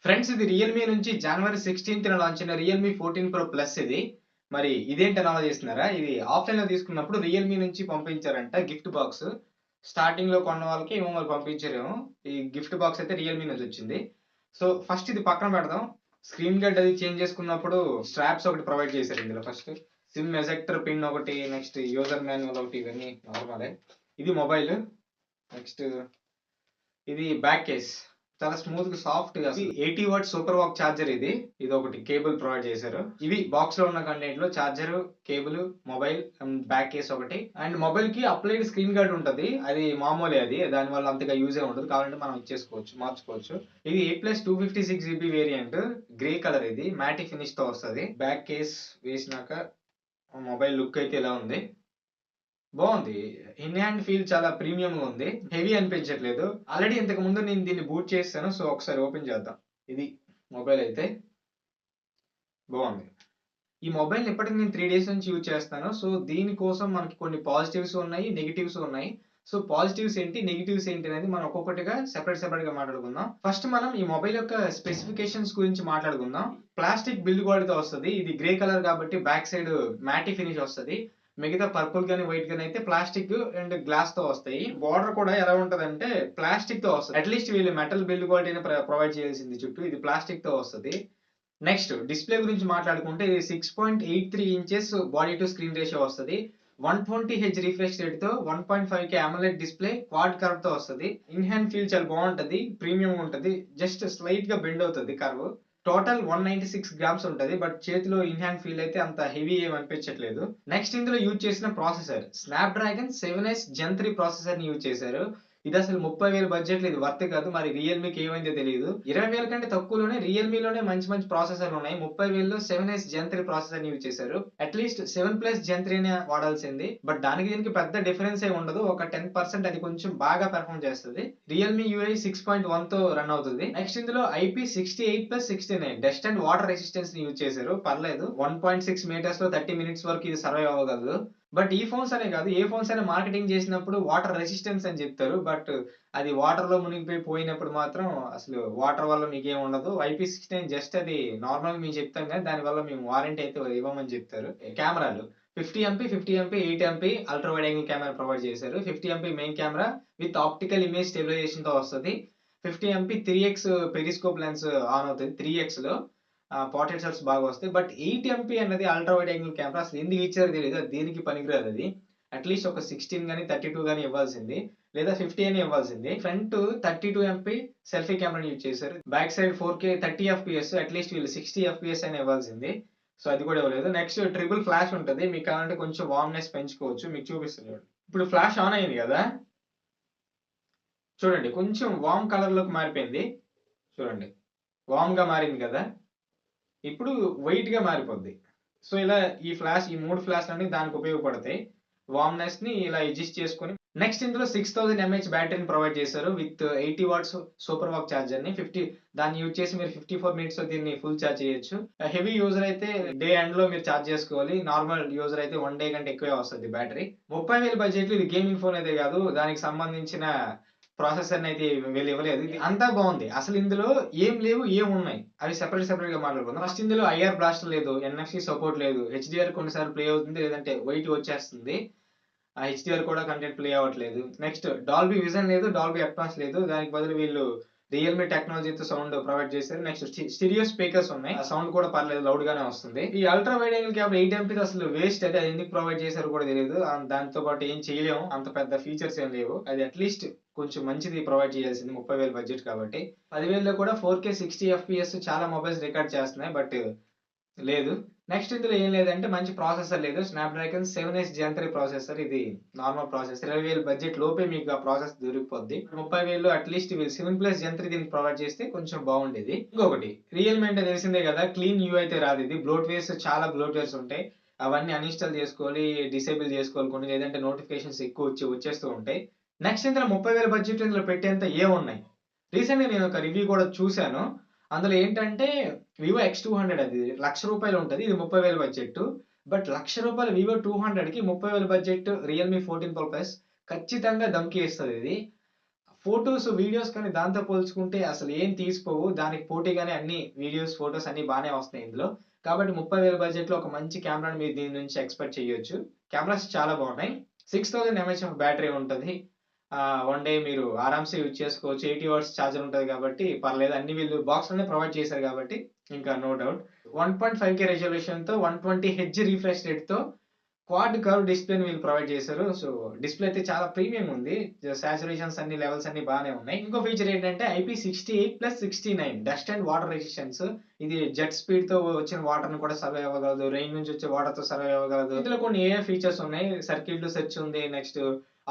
Friends ఇది Realme నుంచి జనవరి 16థ్ launch అయిన రియల్‌మీ 14 ప్రో ప్లస్ ఇది. మరి ఇదేంటని ఆలోచిస్తున్నారా? ఇది ఆఫ్‌లైన్‌లో తీసుకున్నప్పుడు రియల్‌మీ నుంచి పంపించారంట గిఫ్ట్ బాక్స్. స్టార్టింగ్‌లో కొన్న వాళ్ళకి ఏమో మరి పంపించారేమో. ఈ గిఫ్ట్ బాక్స్ అయితే రియల్‌మీ నుంచి వచ్చింది. సో, ఫస్ట్ ఇది పక్కన పెడదాం. స్క్రీన్ గార్డ్ అది చేంజ్ చేసుకున్నప్పుడు స్ట్రాప్స్ ఒకటి ప్రొవైడ్ చేశారు ఇందులో ఫస్ట్. సిమ్ ఎజెక్టర్ పిన్ ఒకటి, నెక్స్ట్ యూజర్ మాన్యువల్ ఒకటి ఇవన్నీ నార్మలే. ఇది మొబైల్. నెక్స్ట్ ఇది బ్యాక్ కేస్. చాలా స్మూత్‌గా సాఫ్ట్‌గా అసలు 80 వాట్ సూపర్ వాక్ చార్జర్ ఇది. ఇదొకటి కేబుల్ ప్రొవైడ్ చేశారు. ఇవి బాక్స్‌లో ఉన్న కంటెంట్‌లో charger, cable, mobile and back case ఒకటి. అండ్ మొబైల్‌కి అప్లైడ్ స్క్రీన్ గార్డ్ ఉంటది. అది మామూలే అది. దానివల్ల అంతగా యూజ్ ఏమి ఉండదు. కావాలంటే మనం ఇచ్చేసుకోవచ్చు, మార్చుకోవచ్చు. ఇది 8+256 జీబీ వేరియంట్. గ్రే కలర్ ఇది. మ్యాటి ఫినిష్‌తో వస్తది. బ్యాక్ కేస్ వేసినాక మొబైల్ లుక్ అయితే ఇలా ఉంది. బావుంది. ఇన్ హ్యాండ్ ఫీల్ చాలా ప్రీమియంగా ఉంది. హెవీ అనిపించట్లేదు. ఆల్రెడీ ఇంతకు ముందు నేను దీన్ని బూట్ చేశాను. సో, ఒకసారి ఓపెన్ చేద్దాం. ఇది మొబైల్ అయితే. బావుంది. ఈ మొబైల్‌ని ఇప్పటికి నేను 3 డేస్ నుంచి యూజ్ చేస్తున్నాను. సో, దీనికోసం మనకి కొన్ని పాజిటివ్స్ ఉన్నాయి, నెగెటివ్స్ ఉన్నాయి. సో, పాజిటివ్స్ ఏంటి, నెగెటివ్స్ ఏంటి అనేది మనం ఒక్కొక్కటిగా సెపరేట్‌గా మాట్లాడుకుందాం. ఫస్ట్ మనం ఈ మొబైల్ యొక్క స్పెసిఫికేషన్స్ గురించి మాట్లాడుకుందాం. ప్లాస్టిక్ బిల్డ్ క్వాలిటీతో వస్తది. ఇది గ్రే కలర్ కాబట్టి బ్యాక్ సైడ్ మ్యాటి ఫినిష్ వస్తది. మిగతా పర్పుల్ గాని, వైట్ గాని అయితే ప్లాస్టిక్ అండ్ గ్లాస్‌తో వస్తాయి. బోర్డర్ కూడా ఎలా ఉంటదంటే ప్లాస్టిక్‌తో వస్తది. అట్‌లీస్ట్ వీళ్ళు మెటల్ బిల్డ్ క్వాలిటీని ప్రొవైడ్ చేయాల్సింది చుట్టూ. ఇది ప్లాస్టిక్‌తో వస్తది. నెక్స్ట్ డిస్‌ప్లే గురించి మాట్లాడుకుంటే ఇది 6.83 inches body to screen ratio వస్తది. 120 హెచ్ రిఫ్రెష్ రేట్‌తో 1.5K అమోలెడ్ డిస్‌ప్లే క్వాడ్ కర్వ్‌తో వస్తది. ఇన్ హ్యాండ్ ఫీల్ చాలా బావుంటది. ప్రీమియంగా ఉంటది. జస్ట్ స్లైట్‌గా బెండ్ అవుతది కర్వ్. టోటల్ 196 గ్రామ్స్ ఉంటది. బట్ చేతిలో ఇన్ హ్యాండ్ ఫీల్ అయితే అంత హెవీ ఏమి అనిపించట్లేదు. నెక్స్ట్ ఇందులో యూజ్ చేసిన ప్రాసెసర్ స్నాప్‌డ్రాగన్ 7S జెన్ 3 ప్రాసెసర్‌ని యూజ్ చేశారు. ఇదసలు 30,000 బడ్జెట్‌లో ఇది వర్త్ కాదు. మరి రియల్‌మీకి ఏమైందో తెలీదు. 20,000 కంటే తక్కువలోనే రియల్‌మీలోనే మంచి ప్రాసెసర్‌లున్నాయి. 30,000లో 7S జెన్ 3 ప్రాసెసర్‌ని యూజ్ చేశారు. అట్‌లీస్ట్ 7+ జెన్ 3నే వాడాల్సింది. బట్ దానికి దీనికి పెద్ద డిఫరెన్స్ ఏమి ఉండదు. ఒక 10% అది కొంచెం బాగా పెర్ఫార్మ్ చేస్తది. రియల్‌మీ యూఐ 6.1తో రన్ అవుతది. నెక్స్ట్ ఇందులో IP68+69 డస్ట్ అండ్ వాటర్ రెసిస్టెన్స్‌ని యూజ్ చేశారు. పర్లేదు. 1.6 మీటర్స్‌లో 30 మినిట్స్ వరకు ఇది సర్వైవ్ అవ్వగలదు. బట్ ఈ ఫోన్స్ అనే కాదు. ఏ ఫోన్స్ అయినా మార్కెటింగ్ చేసినప్పుడు వాటర్ రెసిస్టెన్స్ అని చెప్తారు. బట్ అది వాటర్‌లో మునిగిపోయి పోయినప్పుడు మాత్రం అసలు వాటర్ వల్ల మీకేం ఉండదు. IP69 జస్ట్ అది నార్మల్‌గా మేము చెప్తాం గానీ దానివల్ల మేము వారంటీ అయితే ఇవ్వమని చెప్తారు. కెమెరాలు 50 MP, 50 MP, 8 MP ultra wide angle camera provide చేశారు. 50 MP main camera with optical image స్టెబిలైజేషన్‌తో వస్తది. 50 MP 3x periscope lens on అవుతది. 3xలో పోర్ట్రైట్ షాట్స్ బాగా వస్తాయి. బట్ 8 ఎంపీ అన్నది అల్ట్రా వైడ్ యాంగిల్ కెమెరా అసలు ఎందుకు ఇచ్చారో తెలీదు. అది దేనికి పనికిరాదది. అట్‌లీస్ట్ ఒక 16 గాని, 32 గాని ఇవ్వాల్సింది. లేదా 50 అయినా ఇవ్వాల్సింది. ఫ్రంట్ 32 ఎంపీ సెల్ఫీ కెమెరాని యూజ్ చేశారు. Back side 4K 30 FPS at least వీళ్ళు 60 ఎఫ్‌పీఎస్ అయినా ఇవ్వాల్సింది. సో, అది కూడా ఇవ్వలేదు. నెక్స్ట్ ట్రిపుల్ ఫ్లాష్ ఉంటది. మీకు కావాలంటే కొంచెం వార్మ్‌నెస్ పెంచుకోవచ్చు. మీకు చూపిస్తాను చూడండి. ఇప్పుడు ఫ్లాష్ ఆన్ అయింది గదా! చూడండి కొంచెం వార్మ్ కలర్‌లోకి మారిపోయింది. చూడండి. వార్మ్‌గా మారింది గదా! ఇప్పుడు వైట్‌గా మారిపోద్ది. సో, ఇలా ఈ 3 ఫ్లాష్‌లన్నీ దానికి ఉపయోగపడతాయి. వార్మ్‌నెస్‌ని ఇలా అడ్జస్ట్ చేసుకొని నెక్స్ట్ ఇందులో 6000 ఎంఏహెచ్ బ్యాటరీని ప్రొవైడ్ చేశారు. విత్ 80 వాట్స్ సూపర్ వాక్ చార్జర్‌ని. దాన్ని యూజ్ చేసి మీరు 54 మినిట్స్‌లో దీన్ని ఫుల్ చార్జ్ చేయొచ్చు. హెవీ యూజర్ అయితే డే ఎండ్‌లో మీరు చార్జ్ చేసుకోవాలి. నార్మల్ యూజర్ అయితే 1 డే కంటే ఎక్కువే వస్తది బ్యాటరీ. 30,000 బడ్జెట్‌లో ఇది గేమింగ్ ఫోన్ అయితే కాదు. దానికి సంబంధించిన ప్రాసెసర్‌నయితే వీళ్ళు ఇవ్వలేదు. ఇది అంతా బావుంది. అసలు ఇందులో ఏం లేవు, ఏమున్నాయి? అవి సెపరేట్‌గా మాట్లాడుకుందాం. ఫస్ట్ ఇందులో ఐఆర్ బ్లాస్టర్ లేదు. ఎన్ఎఫ్‌సి సపోర్ట్ లేదు. హెచ్‌డీఆర్ కొన్నిసార్లు ప్లే అవుతుంది. లేదంటే వైట్ వచ్చేస్తుంది. ఆ హెచ్‌డీఆర్ కూడా కంటెంట్ ప్లే అవ్వట్లేదు. నెక్స్ట్ డాల్బీ విజన్ లేదు. డాల్బీ అట్మాస్ లేదు. దానికి బదులు వీళ్ళు రియల్‌మీ టెక్నాలజీతో సౌండ్ ప్రొవైడ్ చేశారు. నెక్స్ట్ స్టీరియో స్పీకర్స్ ఉన్నాయి. ఆ సౌండ్ కూడా పర్లేదు లౌడ్ గానే వస్తుంది. ఈ అల్ట్రా వైడ్ యాంగిల్ కెమెరా 8 ఎంపీది అసలు వేస్ట్ అది. అది ఎందుకు ప్రొవైడ్ చేశారో కూడా తెలీదు. దాంతో పాటు ఏం చేయలేము. అంత పెద్ద ఫీచర్స్ ఏం లేవు. అది అట్‌లీస్ట్ కొంచెం మంచిది ప్రొవైడ్ చేయాల్సింది 30,000 బడ్జెట్ కాబట్టి. 10,000లో కూడా 4K 60 ఎఫ్‌పీఎస్ చాలా మొబైల్స్ రికార్డ్ చేస్తున్నాయి. బట్ లేదు. నెక్స్ట్ ఇందులో ఏం లేదంటే మంచి ప్రాసెసర్ లేదు. Snapdragon 7S Gen 3 processor. ఇది నార్మల్ ప్రాసెసర్. 20,000 బడ్జెట్ లోపే మీకు ఆ ప్రాసెస్ దొరికిపోద్ది. 30,000లో అట్‌లీస్ట్ వీళ్ళు 7+ జెన్ 3 దీనికి ప్రొవైడ్ చేస్తే కొంచెం బాగుండేది. ఇంకొకటి రియల్‌మీ అంటే తెలిసిందే కదా! క్లీన్ యూఐ అయితే రాదు ఇది. బ్లోట్‌వేర్స్ చాలా బ్లోట్‌వేర్స్ ఉంటాయి. అవన్నీ అన్‌ఇన్‌స్టాల్ చేసుకోవాలి, డిసేబుల్ చేసుకోవాలి కొన్ని. లేదంటే నోటిఫికేషన్స్ ఎక్కువ వచ్చేస్తూ ఉంటాయి. నెక్స్ట్ ఇందులో 30,000 బడ్జెట్ ఇందులో పెట్టేంత ఏమున్నాయి? రీసెంట్‌గా నేను ఒక రివ్యూ కూడా చూసాను. అందులో ఏంటంటే వివో X200 అది రూ. 1,00,000 ఉంటది. ఇది 30,000 బడ్జెట్. బట్ రూ. 1,00,000 వివో 200కి 30,000 బడ్జెట్ రియల్‌మీ 14 ప్రో ప్లస్ ఖచ్చితంగా ధమ్‌కి ఇస్తదిది. ఫోటోస్, వీడియోస్ కానీ దాంతో పోల్చుకుంటే అసలు ఏం తీసిపోవు. దానికి పోటీగానే అన్ని వీడియోస్, ఫోటోస్ అన్నీ బానే వస్తున్నాయి ఇందులో. కాబట్టి 30,000 బడ్జెట్‌లో ఒక మంచి కెమెరాని మీరు దీని నుంచి ఎక్స్‌పెక్ట్ చేయొచ్చు. కెమెరాస్ చాలా బాగున్నాయి. 6000 ఎంఏహెచ్ ఆఫ్ బ్యాటరీ ఉంటది. వన్ డే మీరు ఆరామ్‌సే యూజ్ చేసుకోవచ్చు. 80 వాట్స్ చార్జర్ ఉంటది కాబట్టి పర్లేదు. అన్ని వీళ్ళు బాక్స్‌లోనే ప్రొవైడ్ చేశారు కాబట్టి ఇంకా నో డౌట్. 1.5K రిజల్యూషన్‌తో 120 హెర్ట్జ్ రిఫ్రెష్ రేట్‌తో క్వాడ్ కర్వ్ డిస్‌ప్లేని వీళ్ళు ప్రొవైడ్ చేశారు. సో, డిస్‌ప్లే అయితే చాలా ప్రీమియం ఉంది. సాచురేషన్స్ అన్ని లెవెల్స్ అన్ని బానే ఉన్నాయి. ఇంకో ఫీచర్ ఏంటంటే IP68+69 dust and water resistance. ఇది జెట్ స్పీడ్‌తో వచ్చిన వాటర్‌ని కూడా సర్వైవ్ అవ్వగలదు. రెయిన్ నుంచి వచ్చే వాటర్‌తో సర్వైవ్ అవ్వగలదు. ఇందులో కొన్ని ఏఐ ఫీచర్స్ ఉన్నాయి. సర్కిల్ టు సెర్చ్ ఉంది. నెక్స్ట్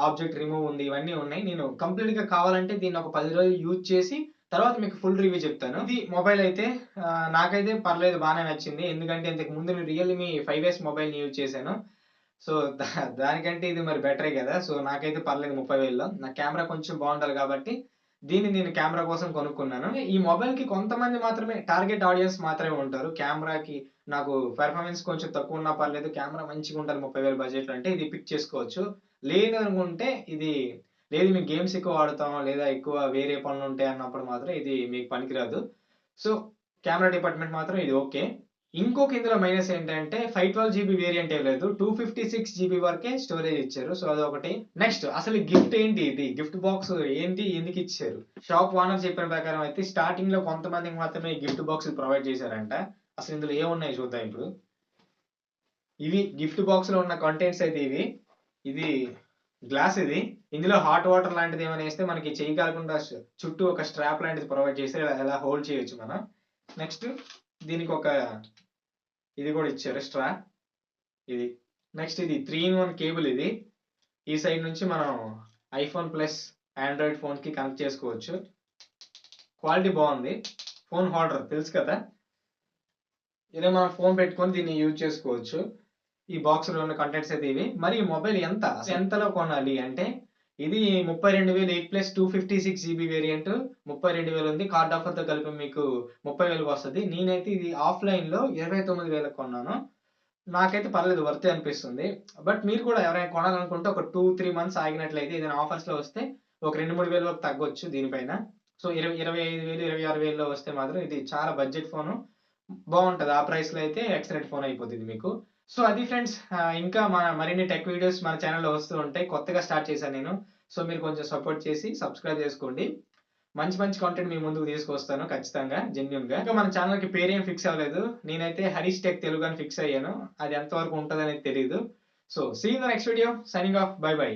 ఆబ్జెక్ట్ రిమూవ్ ఉంది. ఇవన్నీ ఉన్నాయి. నేను కంప్లీట్‌గా కావాలంటే దీన్ని ఒక 10 రోజులు యూజ్ చేసి తర్వాత మీకు ఫుల్ రివ్యూ చెప్తాను. ఇది మొబైల్ అయితే నాకైతే పర్లేదు బానే నచ్చింది. ఎందుకంటే ఇంతకు ముందు నేను రియల్‌మి 5S మొబైల్‌ని యూజ్ చేశాను. సో, దానికంటే ఇది మరి బెటరే గదా! సో, నాకైతే పర్లేదు 30,000లో. నా కెమెరా కొంచెం బావుండాలి కాబట్టి, దీన్ని నేను కెమెరా కోసం కొనుక్కున్నాను. ఈ మొబైల్‌కి కొంతమంది మాత్రమే టార్గెట్ ఆడియన్స్ మాత్రమే ఉంటారు. కెమెరాకి నాకు పెర్ఫార్మన్స్ కొంచెం తక్కువున్నా పర్లేదు, కెమెరా మంచిగుండాలి 30,000 బడ్జెట్‌లో అంటే ఇది పిక్ చేసుకోవచ్చు. లేదు అనుకుంటే ఇది లేదు మేము గేమ్స్ ఎక్కువ ఆడుతాం, లేదా ఎక్కువ వేరే పనులుంటాయి అన్నప్పుడు మాత్రం ఇది మీకు పనికిరాదు. సో, కెమెరా డిపార్ట్‌మెంట్ మాత్రం ఇది ఓకే. ఇంకొక ఇందులో మైనస్ ఏంటంటే 512 జీబీ వేరియంట్ ఏం లేదు. 256 జీబీ వరకే స్టోరేజ్ ఇచ్చారు. సో, అదొకటి. నెక్స్ట్ అసలు ఈ గిఫ్ట్ ఏంటి ఇది? గిఫ్ట్ బాక్స్ ఏంటి? ఎందుకిచ్చారు? షాప్ ఓనర్ చెప్పిన ప్రకారం అయితే స్టార్టింగ్‌లో కొంతమందికి మాత్రమే గిఫ్ట్ బాక్స్‌లు ప్రొవైడ్ చేశారంట. అసలు ఇందులో ఏమున్నాయో చూద్దాం ఇప్పుడు. ఇవి గిఫ్ట్ బాక్స్‌లో ఉన్న కంటెంట్స్ అయితే ఇవి. ఇది గ్లాస్ ఇది. ఇందులో హాట్ వాటర్ లాంటిది ఏమైనా ఏస్తే మనకి చెయ్యి కాలకుండా చుట్టూ ఒక స్ట్రాప్ లాంటిది ప్రొవైడ్ చేసి ఇలా హోల్డ్ చేయొచ్చు మనం. నెక్స్ట్ దీనికొక ఇది కూడా ఇచ్చారు స్ట్రా. ఇది. నెక్స్ట్ ఇది 3 ఇన్ 1 కేబుల్ ఇది. ఈ సైడ్ నుంచి మనం ఐఫోన్ ప్లస్ ఆండ్రాయిడ్ ఫోన్‌కి కనెక్ట్ చేసుకోవచ్చు. క్వాలిటీ బావుంది. ఫోన్ హోల్డర్ తెలుసు కదా! ఇలా మనం ఫోన్ పెట్టుకొని దీన్ని యూజ్ చేసుకోవచ్చు. ఈ బాక్స్‌లో ఉన్న కంటెంట్స్ అయితే ఇవి. మరి ఈ మొబైల్ ఎంత? ఎంతలో కొనాలి అంటే ఇది 32,000 8+256 జీబీ వేరియంట్ 32,000 ఉంది. కార్డ్ ఆఫర్‌తో కలిపి మీకు 30,000కి వస్తది. నేనైతే ఇది ఆఫ్‌లైన్‌లో 29,000కి కొన్నాను. నాకైతే పర్లేదు వర్తే అనిపిస్తుంది. బట్ మీరు కూడా ఎవరైనా కొనాలనుకుంటే ఒక 2, 3 మంత్స్ ఆగినట్లయితే ఏదైనా ఆఫర్స్‌లో వస్తే ఒక 2, 3 వేల వరకు తగ్గొచ్చు దీనిపైన. సో, 25,000, 26,000లో వస్తే మాత్రం ఇది చాలా బడ్జెట్ ఫోను. బావుంటది. ఆ ప్రైస్‌లో అయితే ఎక్సలెంట్ ఫోన్ అయిపోద్ది మీకు. సో, అది ఫ్రెండ్స్. ఇంకా మరిన్ని టెక్ వీడియోస్ మన ఛానెల్‌లో వస్తూ ఉంటాయి. కొత్తగా స్టార్ట్ చేశాను నేను. సో, మీరు కొంచెం సపోర్ట్ చేసి సబ్స్క్రైబ్ చేసుకోండి. మంచి మంచి కంటెంట్ మీ ముందుకు తీసుకొస్తాను ఖచ్చితంగా జెన్యూన్‌గా. ఇంకా మన ఛానెల్‌కి పేరేం ఫిక్స్ అవ్వలేదు. నేనైతే హరీష్ టెక్ తెలుగు అని ఫిక్స్ అయ్యాను. అది ఎంతవరకు ఉంటదనేది తెలీదు. So, see you in the next video. Signing off. Bye by.